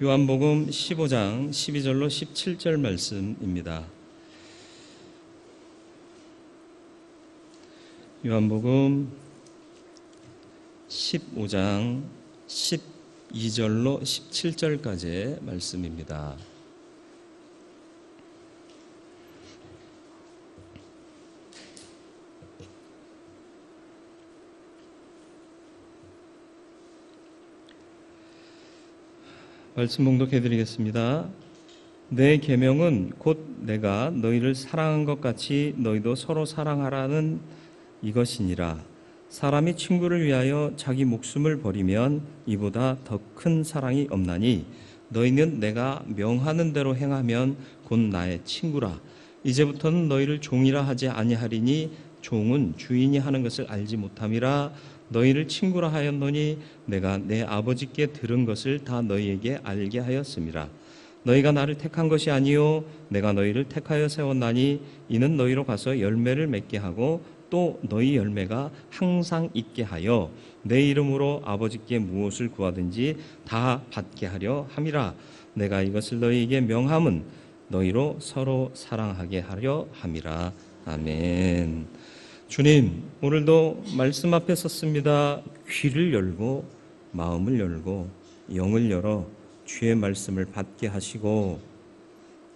요한복음 15장 12절로 17절 말씀입니다. 요한복음 15장 12절로 17절까지의 말씀입니다. 말씀 봉독해 드리겠습니다. 내 계명은 곧 내가 너희를 사랑한 것 같이 너희도 서로 사랑하라는 이것이니라. 사람이 친구를 위하여 자기 목숨을 버리면 이보다 더 큰 사랑이 없나니 너희는 내가 명하는 대로 행하면 곧 나의 친구라. 이제부터는 너희를 종이라 하지 아니하리니 종은 주인이 하는 것을 알지 못함이라. 너희를 친구라 하였노니 내가 내 아버지께 들은 것을 다 너희에게 알게 하였음이라. 너희가 나를 택한 것이 아니요 내가 너희를 택하여 세웠나니 이는 너희로 가서 열매를 맺게 하고 또 너희 열매가 항상 있게 하여 내 이름으로 아버지께 무엇을 구하든지 다 받게 하려 함이라. 내가 이것을 너희에게 명함은 너희로 서로 사랑하게 하려 함이라. 아멘. 주님, 오늘도 말씀 앞에 섰습니다. 귀를 열고 마음을 열고 영을 열어 주의 말씀을 받게 하시고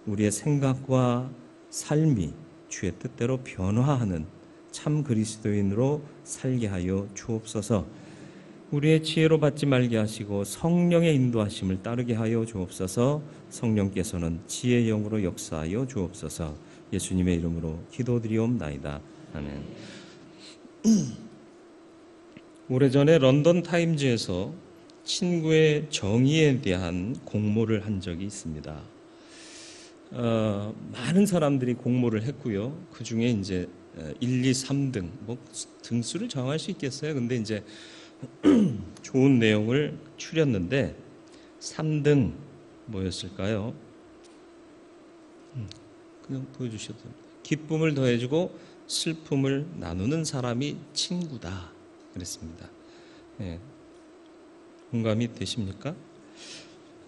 우리의 생각과 삶이 주의 뜻대로 변화하는 참 그리스도인으로 살게 하여 주옵소서. 우리의 지혜로 받지 말게 하시고 성령의 인도하심을 따르게 하여 주옵소서. 성령께서는 지혜의 영으로 역사하여 주옵소서. 예수님의 이름으로 기도드리옵나이다. 아멘. 오래전에 런던 타임즈에서 친구의 정의에 대한 공모를 한 적이 있습니다. 많은 사람들이 공모를 했고요. 그 중에 이제 1, 2, 3등, 뭐 등수를 정할 수 있겠어요. 근데 이제 좋은 내용을 추렸는데 3등 뭐였을까요? 그냥 보여주셔도 됩니다. 기쁨을 더해주고 슬픔을 나누는 사람이 친구다 그랬습니다. 네. 공감이 되십니까?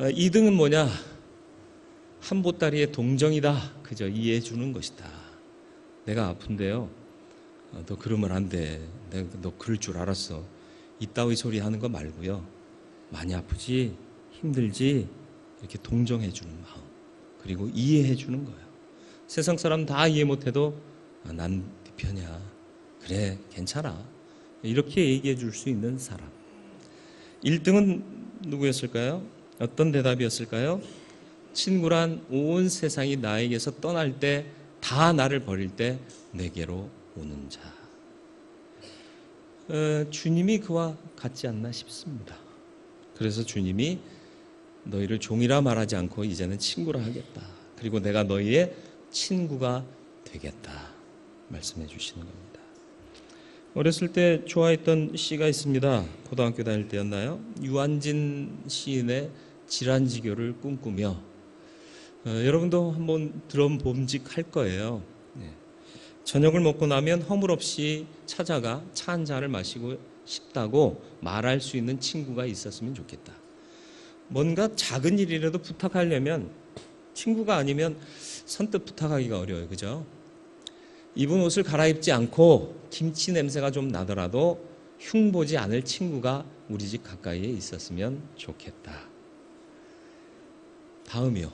2등은 뭐냐? 한 보따리의 동정이다. 그저 이해해 주는 것이다. 내가 아픈데요. 너 그러면 안 돼. 너 그럴 줄 알았어. 이따위 소리 하는 거 말고요. 많이 아프지? 힘들지? 이렇게 동정해 주는 마음. 그리고 이해해 주는 거예요. 세상 사람 다 이해 못해도 난 네 편이야. 그래, 괜찮아. 이렇게 얘기해 줄 수 있는 사람. 1등은 누구였을까요? 어떤 대답이었을까요? 친구란 온 세상이 나에게서 떠날 때, 다 나를 버릴 때 내게로 오는 자. 주님이 그와 같지 않나 싶습니다. 그래서 주님이 너희를 종이라 말하지 않고 이제는 친구라 하겠다. 그리고 내가 너희의 친구가 되겠다. 말씀해 주시는 겁니다. 어렸을 때 좋아했던 시가 있습니다. 고등학교 다닐 때였나요? 유한진 시인의 질환지교를 꿈꾸며. 여러분도 한번 들어봄직할 거예요. 네. 저녁을 먹고 나면 허물없이 찾아가 차 한 잔을 마시고 싶다고 말할 수 있는 친구가 있었으면 좋겠다. 뭔가 작은 일이라도 부탁하려면 친구가 아니면 선뜻 부탁하기가 어려워요. 그죠? 입은 옷을 갈아입지 않고 김치 냄새가 좀 나더라도 흉보지 않을 친구가 우리 집 가까이에 있었으면 좋겠다. 다음이요.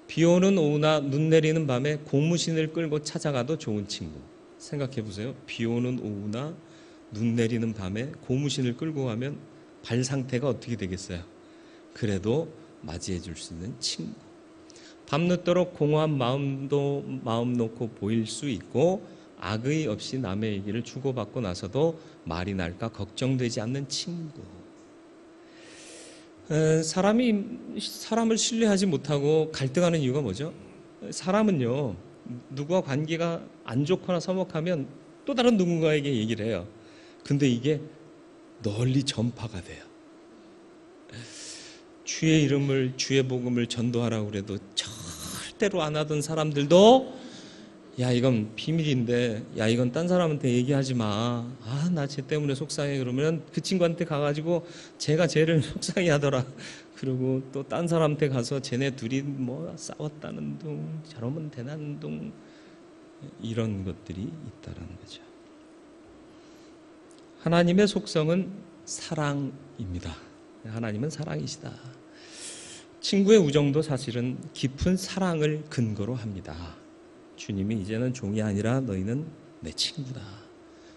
비 오는 오후나 눈 내리는 밤에 고무신을 끌고 찾아가도 좋은 친구. 생각해 보세요. 비 오는 오후나 눈 내리는 밤에 고무신을 끌고 가면 발 상태가 어떻게 되겠어요? 그래도 맞이해 줄 수 있는 친구. 밤늦도록 공허한 마음도 마음 놓고 보일 수 있고 악의 없이 남의 얘기를 주고받고 나서도 말이 날까 걱정되지 않는 친구. 사람을 신뢰하지 못하고 갈등하는 이유가 뭐죠? 사람은요, 누구와 관계가 안 좋거나 서먹하면 또 다른 누군가에게 얘기를 해요. 근데 이게 널리 전파가 돼요. 주의 이름을, 주의 복음을 전도하라고 그래도 절대로 안 하던 사람들도 야, 이건 비밀인데, 야, 이건 딴 사람한테 얘기하지 마. 나 쟤 때문에 속상해. 그러면 그 친구한테 가가지고 제가 쟤를 속상해 하더라. 그리고 또 딴 사람한테 가서 쟤네 둘이 뭐 싸웠다는 둥, 저러면 되는 둥, 이런 것들이 있다라는 거죠. 하나님의 속성은 사랑입니다. 하나님은 사랑이시다. 친구의 우정도 사실은 깊은 사랑을 근거로 합니다. 주님이 이제는 종이 아니라 너희는 내 친구다.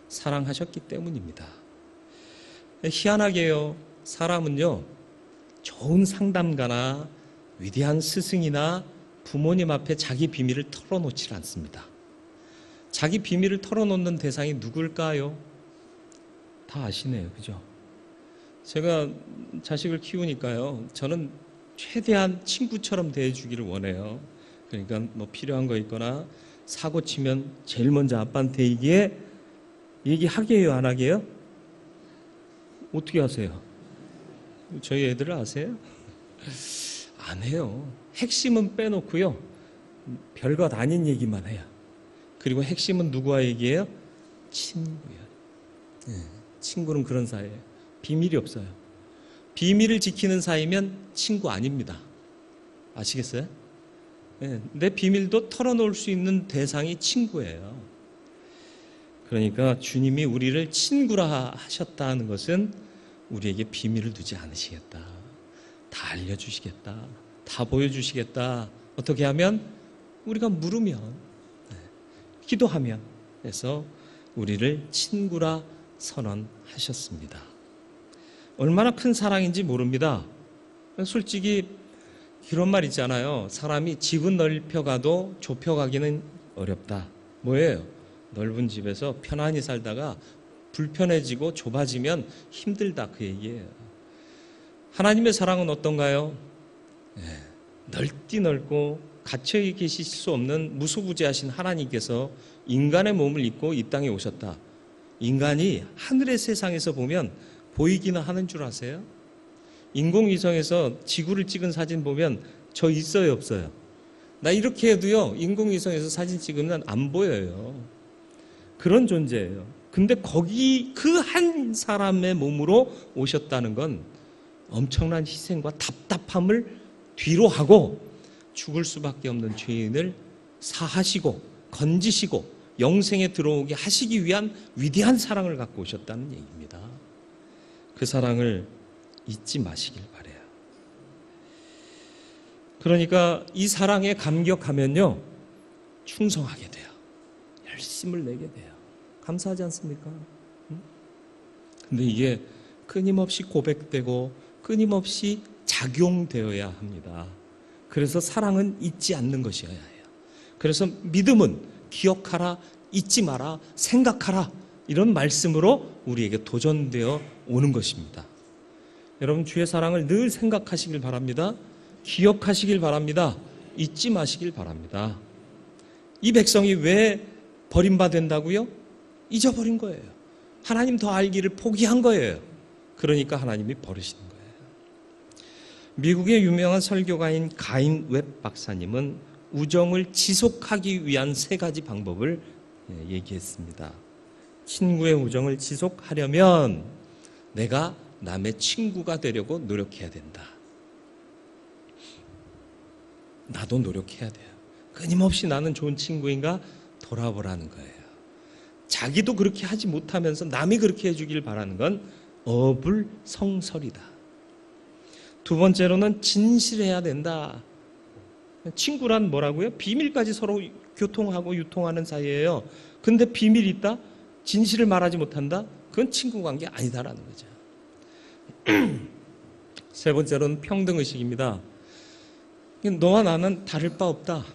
사랑하셨기 때문입니다. 희한하게요, 사람은요, 좋은 상담가나 위대한 스승이나 부모님 앞에 자기 비밀을 털어놓지 않습니다. 자기 비밀을 털어놓는 대상이 누굴까요? 다 아시네요, 그죠? 제가 자식을 키우니까요, 저는 최대한 친구처럼 대해주기를 원해요. 그러니까 뭐 필요한 거 있거나 사고 치면 제일 먼저 아빠한테 얘기하게 해요, 안 하게 해요? 어떻게 하세요? 저희 애들을 아세요? 안 해요. 핵심은 빼놓고요, 별것 아닌 얘기만 해요. 그리고 핵심은 누구와 얘기해요? 친구요. 네, 친구는 그런 사이예요. 비밀이 없어요. 비밀을 지키는 사이면 친구 아닙니다. 아시겠어요? 네, 내 비밀도 털어놓을 수 있는 대상이 친구예요. 그러니까 주님이 우리를 친구라 하셨다는 것은 우리에게 비밀을 두지 않으시겠다. 다 알려주시겠다. 다 보여주시겠다. 어떻게 하면? 우리가 물으면, 기도하면 해서 우리를 친구라 선언하셨습니다. 얼마나 큰 사랑인지 모릅니다. 솔직히 그런 말 있잖아요. 사람이 집은 넓혀가도 좁혀가기는 어렵다. 뭐예요? 넓은 집에서 편안히 살다가 불편해지고 좁아지면 힘들다, 그 얘기예요. 하나님의 사랑은 어떤가요? 넓디 넓고 갇혀 계실 수 없는 무소부지하신 하나님께서 인간의 몸을 입고 이 땅에 오셨다. 인간이 하늘의 세상에서 보면 보이기는 하는 줄 아세요? 인공위성에서 지구를 찍은 사진 보면 저 있어요, 없어요? 나 이렇게 해도요, 인공위성에서 사진 찍으면 안 보여요. 그런 존재예요. 근데 거기 그 한 사람의 몸으로 오셨다는 건 엄청난 희생과 답답함을 뒤로 하고 죽을 수밖에 없는 죄인을 사하시고 건지시고 영생에 들어오게 하시기 위한 위대한 사랑을 갖고 오셨다는 얘기입니다. 그 사랑을 잊지 마시길 바라요. 그러니까 이 사랑에 감격하면요, 충성하게 돼요. 열심을 내게 돼요. 감사하지 않습니까? 근데 이게 끊임없이 고백되고 끊임없이 작용되어야 합니다. 그래서 사랑은 잊지 않는 것이어야 해요. 그래서 믿음은 기억하라, 잊지 마라, 생각하라, 이런 말씀으로 우리에게 도전되어 오는 것입니다. 여러분, 주의 사랑을 늘 생각하시길 바랍니다. 기억하시길 바랍니다. 잊지 마시길 바랍니다. 이 백성이 왜 버림받는다고요? 잊어버린 거예요. 하나님 더 알기를 포기한 거예요. 그러니까 하나님이 버리시는 거예요. 미국의 유명한 설교가인 가인 웹 박사님은 우정을 지속하기 위한 3가지 방법을 얘기했습니다. 친구의 우정을 지속하려면 내가 남의 친구가 되려고 노력해야 된다. 나도 노력해야 돼요. 끊임없이 나는 좋은 친구인가 돌아보라는 거예요. 자기도 그렇게 하지 못하면서 남이 그렇게 해주길 바라는 건 어불성설이다. 2번째로는 진실해야 된다. 친구란 뭐라고요? 비밀까지 서로 교통하고 유통하는 사이예요. 근데 비밀이 있다? 진실을 말하지 못한다? 그건 친구 관계 아니다라는 거죠. 3번째로는 평등의식입니다. 너와 나는 다를 바 없다.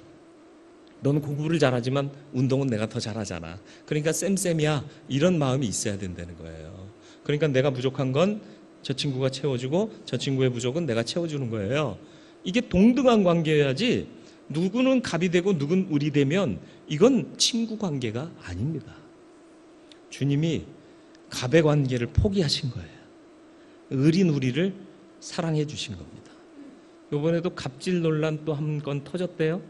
너는 공부를 잘하지만 운동은 내가 더 잘하잖아. 그러니까 쌤쌤이야. 이런 마음이 있어야 된다는 거예요. 그러니까 내가 부족한 건 저 친구가 채워주고 저 친구의 부족은 내가 채워주는 거예요. 이게 동등한 관계여야지 누구는 갑이 되고 누구는 을이 되면 이건 친구 관계가 아닙니다. 주님이 갑의 관계를 포기하신 거예요. 을인 우리를 사랑해 주신 겁니다. 이번에도 갑질 논란 또 한 건 터졌대요.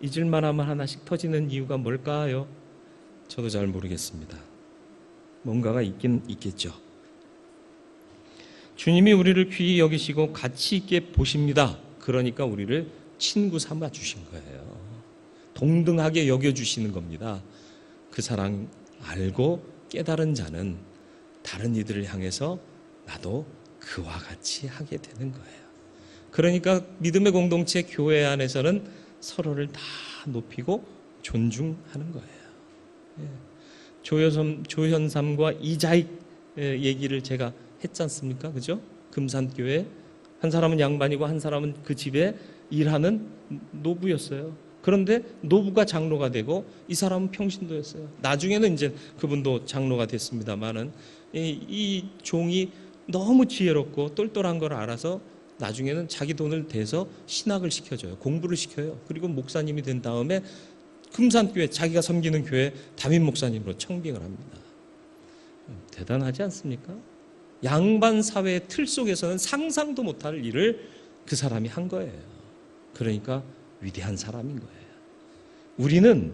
잊을만 하면 하나씩 터지는 이유가 뭘까요? 저도 잘 모르겠습니다. 뭔가가 있긴 있겠죠. 주님이 우리를 귀히 여기시고 가치 있게 보십니다. 그러니까 우리를 친구 삼아 주신 거예요. 동등하게 여겨주시는 겁니다. 그 사랑 알고 깨달은 자는 다른 이들을 향해서 나도 그와 같이 하게 되는 거예요. 그러니까 믿음의 공동체 교회 안에서는 서로를 다 높이고 존중하는 거예요. 조현삼과 이자익 얘기를 제가 했지 않습니까? 그죠? 금산교회 한 사람은 양반이고 한 사람은 그 집에 일하는 노부였어요. 그런데 노부가 장로가 되고 이 사람은 평신도였어요. 나중에는 이제 그분도 장로가 됐습니다만은 이 종이 너무 지혜롭고 똘똘한 걸 알아서 나중에는 자기 돈을 대서 신학을 시켜줘요. 공부를 시켜요. 그리고 목사님이 된 다음에 금산교회 자기가 섬기는 교회 담임 목사님으로 청빙을 합니다. 대단하지 않습니까? 양반 사회의 틀 속에서는 상상도 못할 일을 그 사람이 한 거예요. 그러니까 위대한 사람인 거예요. 우리는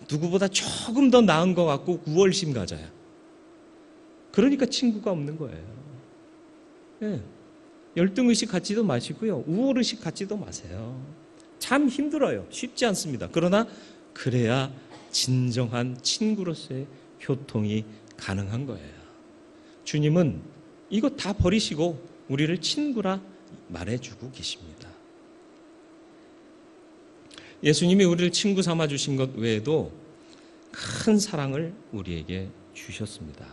누구보다 조금 더 나은 것 같고 우월심 가져요. 그러니까 친구가 없는 거예요. 네. 열등의식 갖지도 마시고요. 우월의식 갖지도 마세요. 참 힘들어요. 쉽지 않습니다. 그러나 그래야 진정한 친구로서의 교통이 가능한 거예요. 주님은 이거 다 버리시고 우리를 친구라 말해주고 계십니다. 예수님이 우리를 친구 삼아 주신 것 외에도 큰 사랑을 우리에게 주셨습니다.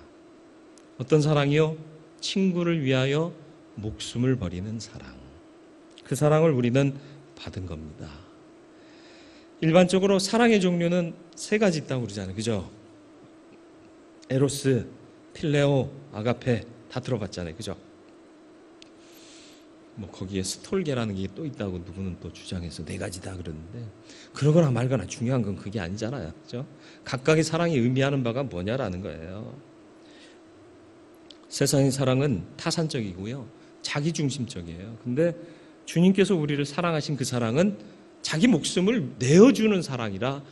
어떤 사랑이요? 친구를 위하여 목숨을 버리는 사랑. 그 사랑을 우리는 받은 겁니다. 일반적으로 사랑의 종류는 세 가지 있다고 그러잖아요. 그죠? 에로스, 필레오, 아가페 다 들어봤잖아요. 그죠? 뭐 거기에 스톨게라는 게 또 있다고 누구는 또 주장해서 네 가지다 그러는데 그러거나 말거나 중요한 건 그게 아니잖아요. 그죠? 각각의 사랑이 의미하는 바가 뭐냐라는 거예요. 세상의 사랑은 타산적이고요. 자기중심적이에요. 근데 주님께서 우리를 사랑하신 그 사랑은 자기 목숨을 내어주는 사랑이라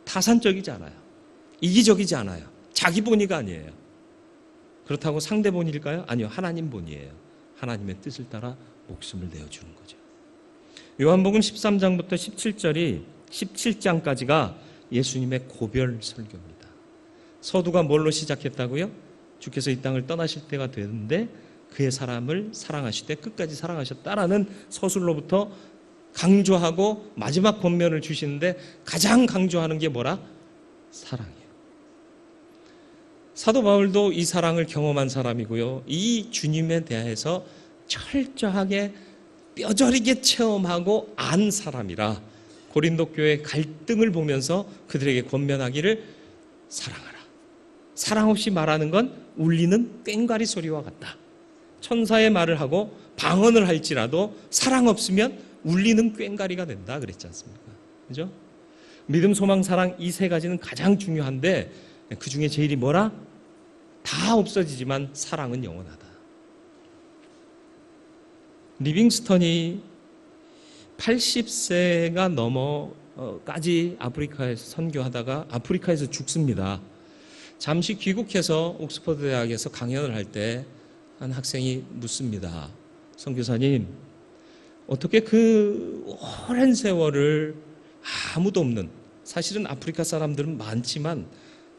타산적이지 않아요. 이기적이지 않아요. 자기 본의가 아니에요. 그렇다고 상대 본의일까요? 아니요. 하나님 본의예요. 하나님의 뜻을 따라 목숨을 내어주는 거죠. 요한복음 13장부터 17장까지가 예수님의 고별 설교입니다. 서두가 뭘로 시작했다고요? 주께서 이 땅을 떠나실 때가 되는데 그의 사람을 사랑하시되 끝까지 사랑하셨다라는 서술로부터 강조하고 마지막 권면을 주시는데 가장 강조하는 게 뭐라? 사랑이에요. 사도 바울도 이 사랑을 경험한 사람이고요. 이 주님에 대해서 철저하게 뼈저리게 체험하고 안 사람이라 고린도 교회 갈등을 보면서 그들에게 권면하기를 사랑하라. 사랑 없이 말하는 건 울리는 꽹과리 소리와 같다. 천사의 말을 하고 방언을 할지라도 사랑 없으면 울리는 꽹과리가 된다 그랬지 않습니까? 그죠? 믿음, 소망, 사랑 이 세 가지는 가장 중요한데 그 중에 제일이 뭐라? 다 없어지지만 사랑은 영원하다. 리빙스턴이 80세가 넘어까지 아프리카에서 선교하다가 아프리카에서 죽습니다. 잠시 귀국해서 옥스퍼드 대학에서 강연을 할 때 한 학생이 묻습니다. 선교사님, 어떻게 그 오랜 세월을 아무도 없는, 사실은 아프리카 사람들은 많지만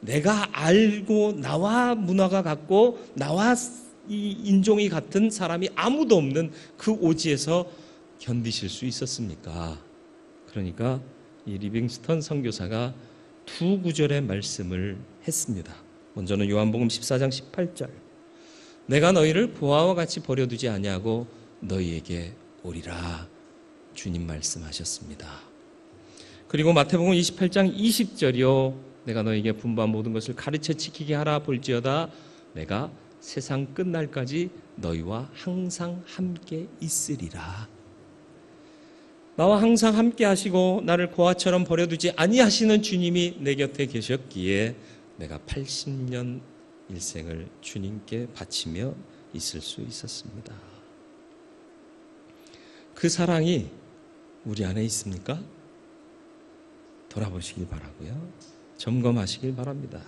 내가 알고 나와 문화가 같고 나와 이 인종이 같은 사람이 아무도 없는 그 오지에서 견디실 수 있었습니까? 그러니까 이 리빙스턴 선교사가 두 구절의 말씀을 했습니다. 먼저는 요한복음 14장 18절. 내가 너희를 보아와 같이 버려두지 아니하고 너희에게 오리라. 주님 말씀하셨습니다. 그리고 마태복음 28장 20절이요. 내가 너희에게 분부한 모든 것을 가르쳐 지키게 하라. 볼지어다 내가 세상 끝날까지 너희와 항상 함께 있으리라. 나와 항상 함께 하시고 나를 고아처럼 버려두지 아니하시는 주님이 내 곁에 계셨기에 내가 80년 일생을 주님께 바치며 있을 수 있었습니다. 그 사랑이 우리 안에 있습니까? 돌아보시길 바라고요. 점검하시길 바랍니다.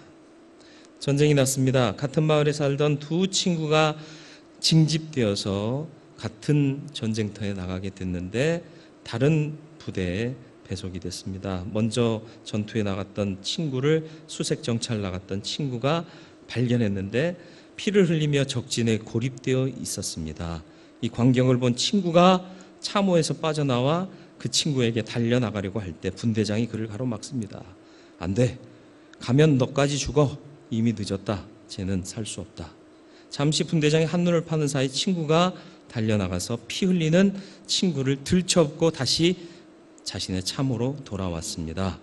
전쟁이 났습니다. 같은 마을에 살던 두 친구가 징집되어서 같은 전쟁터에 나가게 됐는데 다른 부대에 배속이 됐습니다. 먼저 전투에 나갔던 친구를 수색 정찰 나갔던 친구가 발견했는데 피를 흘리며 적진에 고립되어 있었습니다. 이 광경을 본 친구가 참호에서 빠져나와 그 친구에게 달려나가려고 할 때 분대장이 그를 가로막습니다. 안 돼. 가면 너까지 죽어. 이미 늦었다. 쟤는 살 수 없다. 잠시 분대장이 한눈을 파는 사이 친구가 달려나가서 피 흘리는 친구를 들쳐업고 다시 자신의 참호로 돌아왔습니다.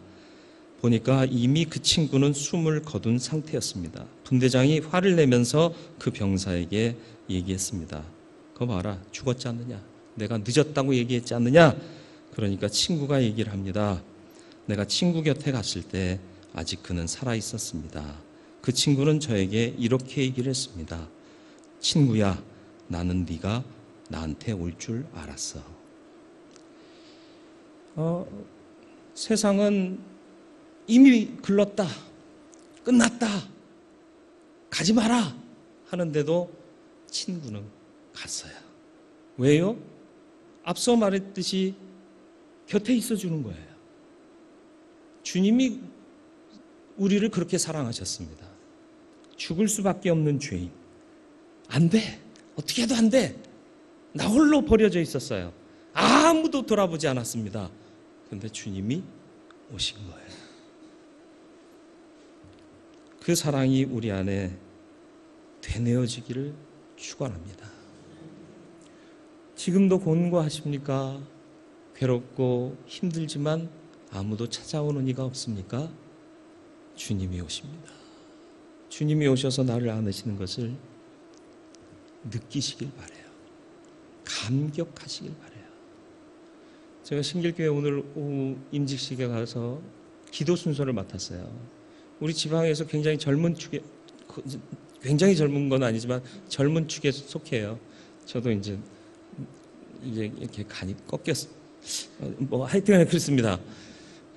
보니까 이미 그 친구는 숨을 거둔 상태였습니다. 분대장이 화를 내면서 그 병사에게 얘기했습니다. 그거 봐라. 죽었지 않느냐. 내가 늦었다고 얘기했지 않느냐. 그러니까 친구가 얘기를 합니다. 내가 친구 곁에 갔을 때 아직 그는 살아 있었습니다. 그 친구는 저에게 이렇게 얘기를 했습니다. 친구야, 나는 네가 나한테 올 줄 알았어. 세상은 이미 글렀다. 끝났다. 가지 마라. 하는데도 친구는 갔어요. 왜요? 앞서 말했듯이 곁에 있어 주는 거예요. 주님이 우리를 그렇게 사랑하셨습니다. 죽을 수밖에 없는 죄인. 안 돼. 어떻게 해도 안 돼. 나 홀로 버려져 있었어요. 아무도 돌아보지 않았습니다. 그런데 주님이 오신 거예요. 그 사랑이 우리 안에 되뇌어지기를 축원합니다. 지금도 곤고하십니까? 괴롭고 힘들지만 아무도 찾아오는 이가 없습니까? 주님이 오십니다. 주님이 오셔서 나를 안으시는 것을 느끼시길 바라요. 감격하시길 바라요. 제가 신길교회 오늘 오후 임직식에 가서 기도 순서를 맡았어요. 우리 지방에서 굉장히 젊은 축에, 굉장히 젊은 건 아니지만 젊은 축에 속해요. 저도 이제 이렇게 간이 꺾였어요. 뭐 하여튼 그렇습니다.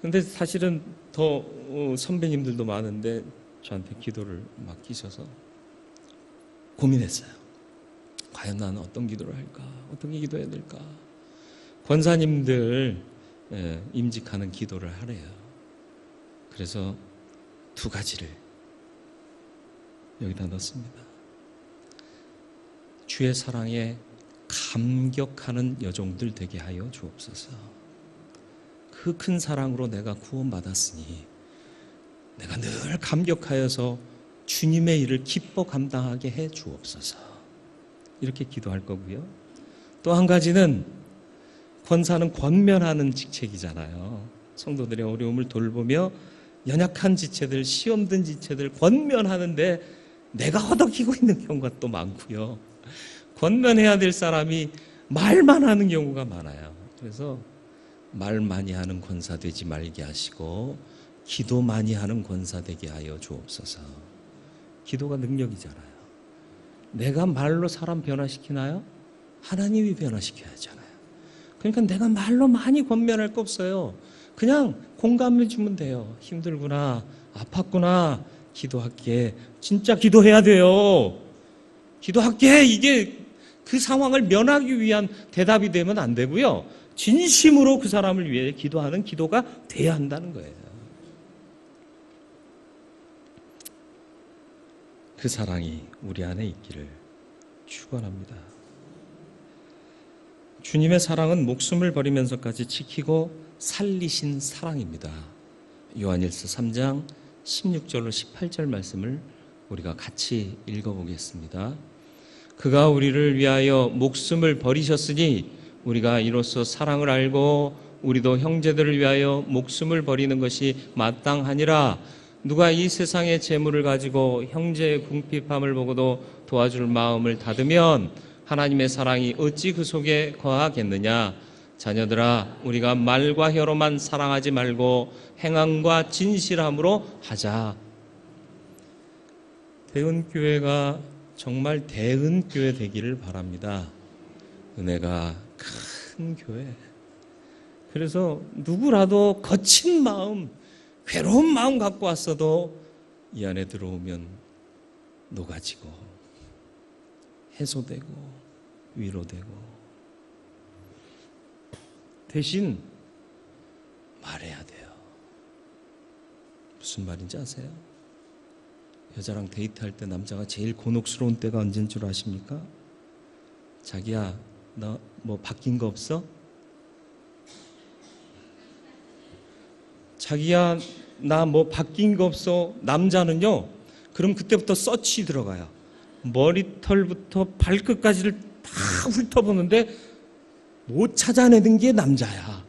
근데 사실은 더 선배님들도 많은데 저한테 기도를 맡기셔서 고민했어요. 과연 나는 어떤 기도를 할까? 어떻게 기도해야 될까? 권사님들 임직하는 기도를 하래요. 그래서 두 가지를 여기다 넣습니다. 주의 사랑에 감격하는 여종들 되게 하여 주옵소서. 그 큰 사랑으로 내가 구원받았으니 내가 늘 감격하여서 주님의 일을 기뻐 감당하게 해 주옵소서. 이렇게 기도할 거고요. 또 한 가지는 권사는 권면하는 직책이잖아요. 성도들의 어려움을 돌보며 연약한 지체들, 시험든 지체들 권면하는데 내가 허덕이고 있는 경우가 또 많고요. 권면해야 될 사람이 말만 하는 경우가 많아요. 그래서 말 많이 하는 권사 되지 말게 하시고 기도 많이 하는 권사 되게 하여 주옵소서. 기도가 능력이잖아요. 내가 말로 사람 변화시키나요? 하나님이 변화시켜야 하잖아요. 그러니까 내가 말로 많이 권면할 거 없어요. 그냥 공감해 주면 돼요. 힘들구나, 아팠구나, 기도할게. 진짜 기도해야 돼요. 기도할게. 이게 그 상황을 면하기 위한 대답이 되면 안 되고요. 진심으로 그 사람을 위해 기도하는 기도가 돼야 한다는 거예요. 그 사랑이 우리 안에 있기를 축원합니다. 주님의 사랑은 목숨을 버리면서까지 지키고 살리신 사랑입니다. 요한일서 3장 16절로 18절 말씀을 우리가 같이 읽어보겠습니다. 그가 우리를 위하여 목숨을 버리셨으니 우리가 이로써 사랑을 알고 우리도 형제들을 위하여 목숨을 버리는 것이 마땅하니라. 누가 이 세상의 재물을 가지고 형제의 궁핍함을 보고도 도와줄 마음을 닫으면 하나님의 사랑이 어찌 그 속에 거하겠느냐. 자녀들아, 우리가 말과 혀로만 사랑하지 말고 행함과 진실함으로 하자. 대은교회가 정말 대은교회 되기를 바랍니다. 은혜가 큰 교회. 그래서 누구라도 거친 마음, 괴로운 마음 갖고 왔어도 이 안에 들어오면 녹아지고 해소되고 위로되고. 대신 말해야 돼요. 무슨 말인지 아세요? 여자랑 데이트할 때 남자가 제일 곤혹스러운 때가 언제인 줄 아십니까? 자기야, 너 뭐 바뀐 거 없어? 자기야, 나 뭐 바뀐 거 없어? 남자는요, 그럼 그때부터 서치 들어가요. 머리털부터 발끝까지를 다 훑어보는데 못 찾아내는 게 남자야.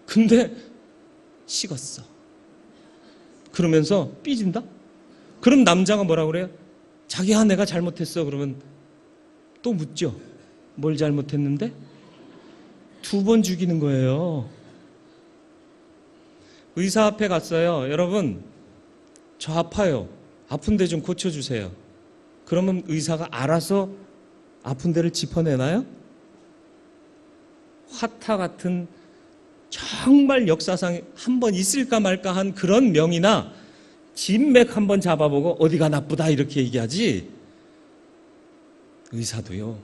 근데 식었어. 그러면서 삐진다? 그럼 남자가 뭐라 그래요? 자기야, 내가 잘못했어. 그러면 또 묻죠. 뭘 잘못했는데? 2번 죽이는 거예요. 의사 앞에 갔어요. 여러분, 저 아파요. 아픈데 좀 고쳐주세요. 그러면 의사가 알아서 아픈 데를 짚어내나요? 화타 같은 정말 역사상 한 번 있을까 말까 한 그런 명이나 진맥 한번 잡아보고 어디가 나쁘다 이렇게 얘기하지. 의사도요,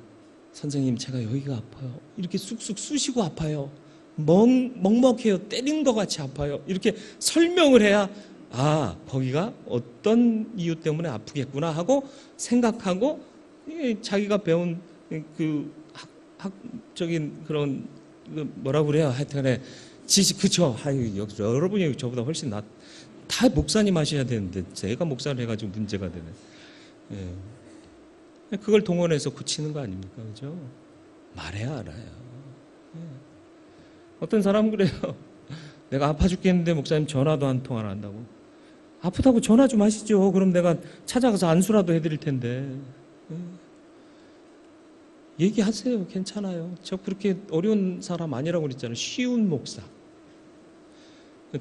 선생님 제가 여기가 아파요. 이렇게 쑥쑥 쑤시고 아파요. 먹먹해요. 때린 것 같이 아파요. 이렇게 설명을 해야 아, 거기가 어떤 이유 때문에 아프겠구나 하고 생각하고 자기가 배운 그 학적인 그런 뭐라고 그래요? 하여튼간에 지식, 그쵸? 여러분이 저보다 훨씬 다 목사님 하셔야 되는데 제가 목사를 해가지고 문제가 되네. 예. 그걸 동원해서 고치는 거 아닙니까? 그죠? 말해야 알아요. 예. 어떤 사람은 그래요. 내가 아파 죽겠는데 목사님 전화도 한 통 안 한다고. 아프다고 전화 좀 하시죠. 그럼 내가 찾아가서 안수라도 해드릴 텐데. 예. 얘기하세요. 괜찮아요. 저 그렇게 어려운 사람 아니라고 그랬잖아요. 쉬운 목사.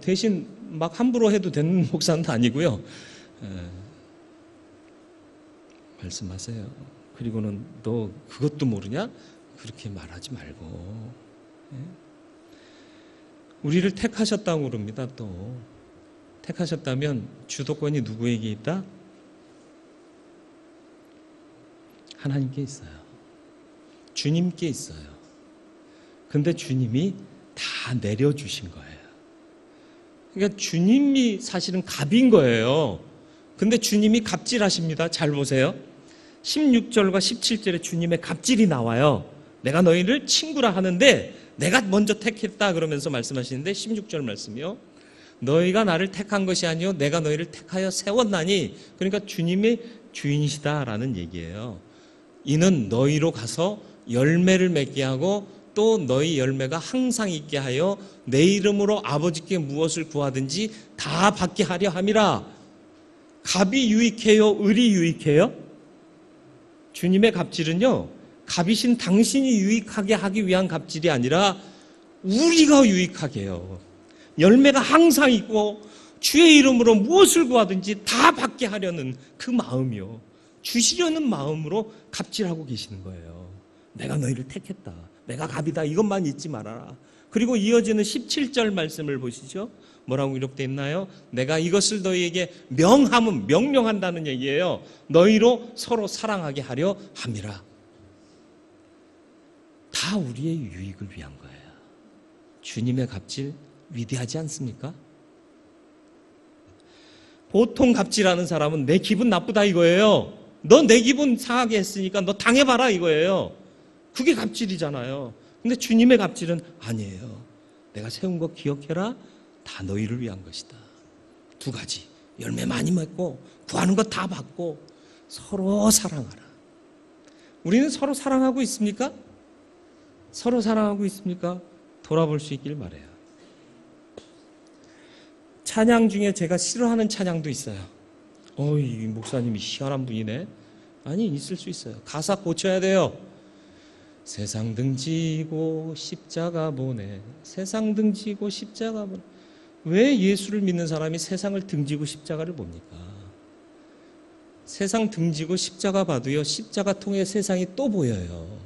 대신 막 함부로 해도 되는 목사는 아니고요. 말씀하세요. 그리고는 너 그것도 모르냐? 그렇게 말하지 말고. 우리를 택하셨다고 그럽니다. 또 택하셨다면 주도권이 누구에게 있다? 하나님께 있어요. 주님께 있어요. 근데 주님이 다 내려주신 거예요. 그러니까 주님이 사실은 갑인 거예요. 근데 주님이 갑질하십니다. 잘 보세요. 16절과 17절에 주님의 갑질이 나와요. 내가 너희를 친구라 하는데 내가 먼저 택했다 그러면서 말씀하시는데 16절 말씀이요. 너희가 나를 택한 것이 아니요 내가 너희를 택하여 세웠나니. 그러니까 주님이 주인이시다라는 얘기예요. 이는 너희로 가서 열매를 맺게 하고 또 너희 열매가 항상 있게 하여 내 이름으로 아버지께 무엇을 구하든지 다 받게 하려 함이라. 갑이 유익해요? 을이 유익해요? 주님의 갑질은요, 갑이신 당신이 유익하게 하기 위한 갑질이 아니라 우리가 유익하게 해요. 열매가 항상 있고 주의 이름으로 무엇을 구하든지 다 받게 하려는 그 마음이요. 주시려는 마음으로 갑질하고 계시는 거예요. 내가 너희를 택했다. 내가 갑이다. 이것만 잊지 말아라. 그리고 이어지는 17절 말씀을 보시죠. 뭐라고 기록되어 있나요? 내가 이것을 너희에게 명함은 명령한다는 얘기예요. 너희로 서로 사랑하게 하려 함이라. 다 우리의 유익을 위한 거예요. 주님의 갑질 위대하지 않습니까? 보통 갑질하는 사람은 내 기분 나쁘다 이거예요. 너 내 기분 상하게 했으니까 너 당해봐라 이거예요. 그게 갑질이잖아요. 근데 주님의 갑질은 아니에요. 내가 세운 거 기억해라. 다 너희를 위한 것이다. 2가지. 열매 많이 맺고 구하는 거 다 받고 서로 사랑하라. 우리는 서로 사랑하고 있습니까? 서로 사랑하고 있습니까? 돌아볼 수 있길 바라요. 찬양 중에 제가 싫어하는 찬양도 있어요. 이 목사님이 희한한 분이네. 아니, 있을 수 있어요. 가사 고쳐야 돼요. 세상 등지고 십자가 보내. 세상 등지고 십자가 보내. 왜 예수를 믿는 사람이 세상을 등지고 십자가를 봅니까? 세상 등지고 십자가 봐도요, 십자가 통해 세상이 또 보여요.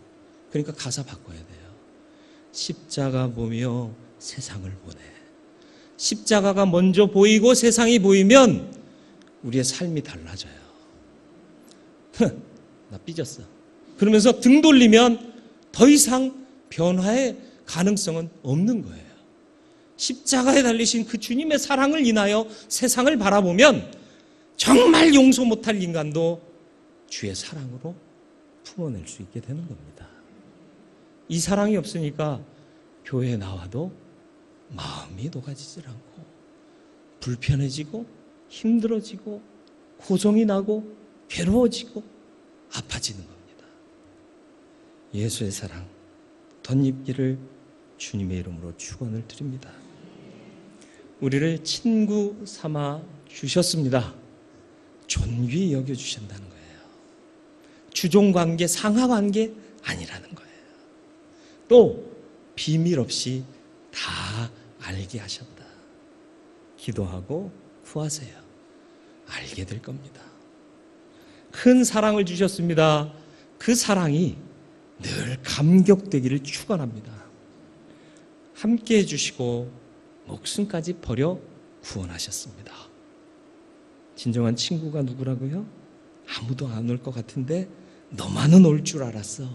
그러니까 가사 바꿔야 돼요. 십자가 보며 세상을 보내. 십자가가 먼저 보이고 세상이 보이면 우리의 삶이 달라져요. 나 삐졌어. 그러면서 등 돌리면 더 이상 변화의 가능성은 없는 거예요. 십자가에 달리신 그 주님의 사랑을 인하여 세상을 바라보면 정말 용서 못할 인간도 주의 사랑으로 품어낼 수 있게 되는 겁니다. 이 사랑이 없으니까 교회에 나와도 마음이 녹아지질 않고 불편해지고 힘들어지고 고정이 나고 괴로워지고 아파지는 겁니다. 예수의 사랑 덧입기를 주님의 이름으로 축원을 드립니다. 우리를 친구 삼아 주셨습니다. 존귀히 여겨주신다는 거예요. 주종관계, 상하관계 아니라는 거예요. 또 비밀 없이 다 알게 하셨다. 기도하고 구하세요. 알게 될 겁니다. 큰 사랑을 주셨습니다. 그 사랑이 늘 감격되기를 축원합니다. 함께 해주시고 목숨까지 버려 구원하셨습니다. 진정한 친구가 누구라고요? 아무도 안 올 것 같은데 너만은 올 줄 알았어.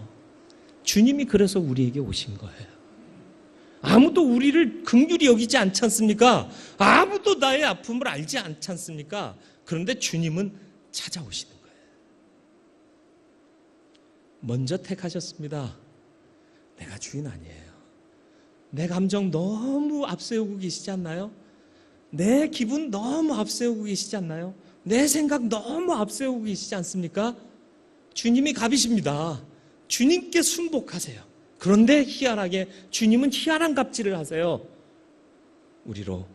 주님이 그래서 우리에게 오신 거예요. 아무도 우리를 긍휼히 여기지 않지 않습니까? 아무도 나의 아픔을 알지 않지 않습니까? 그런데 주님은 찾아오시는 거예요. 먼저 택하셨습니다. 내가 주인 아니에요. 내 감정 너무 앞세우고 계시지 않나요? 내 기분 너무 앞세우고 계시지 않나요? 내 생각 너무 앞세우고 계시지 않습니까? 주님이 갑이십니다. 주님께 순복하세요. 그런데 희한하게 주님은 희한한 갑질을 하세요. 우리로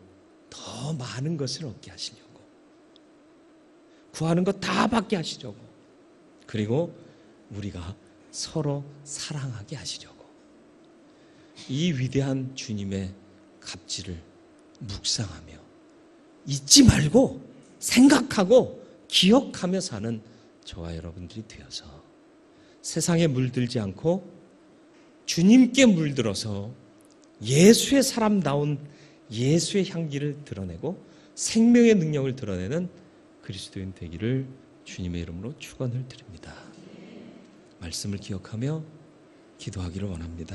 더 많은 것을 얻게 하시려고, 구하는 것 다 받게 하시려고, 그리고 우리가 서로 사랑하게 하시려고. 이 위대한 주님의 갑질을 묵상하며 잊지 말고 생각하고 기억하며 사는 저와 여러분들이 되어서 세상에 물들지 않고 주님께 물들어서 예수의 사람다운 예수의 향기를 드러내고 생명의 능력을 드러내는 그리스도인 되기를 주님의 이름으로 축원을 드립니다. 말씀을 기억하며 기도하기를 원합니다.